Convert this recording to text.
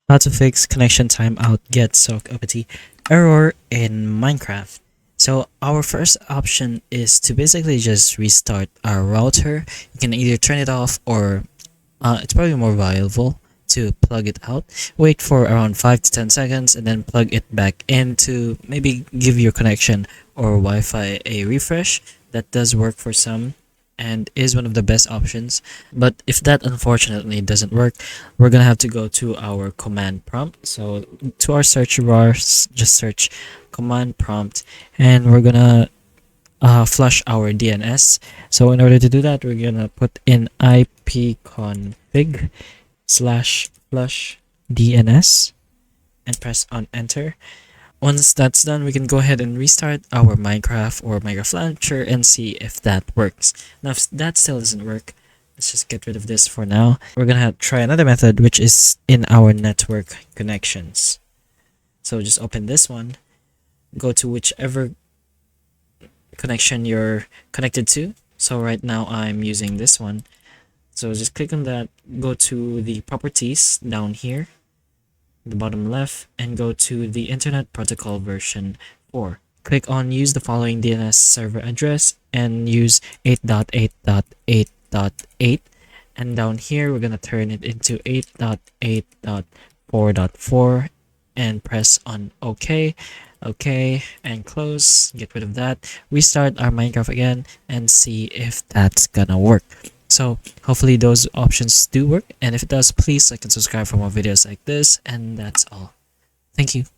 How to fix connection timeout Getsockopt error in Minecraft. So our first option is to basically just restart our router. You can either turn it off or it's probably more valuable to plug it out. Wait for around 5 to 10 seconds and then plug it back in to maybe give your connection or Wi-Fi a refresh. That does work for some and is one of the best options. But if that unfortunately doesn't work, we're gonna have to go to our command prompt. So to our search bar, just search command prompt and we're gonna flush our DNS. So in order to do that, we're gonna put in ipconfig slash flush DNS and press on enter. Once that's done, we can go ahead and restart our Minecraft or Minecraft launcher and see if that works. Now, if that still doesn't work, let's just get rid of this for now. We're gonna try another method, which is in our network connections. So just open this one, go to whichever connection you're connected to. So right now I'm using this one. So just click on that, go to the properties down here, the bottom left, and go to the Internet Protocol version 4. Click on use the following DNS server address and use 8.8.8.8, and down here we're going to turn it into 8.8.4.4 and press on OK. Okay, and close, get rid of that, restart our Minecraft again and see if that's gonna work. So hopefully those options do work, and if it does, please like and subscribe for more videos like this, and that's all. Thank you.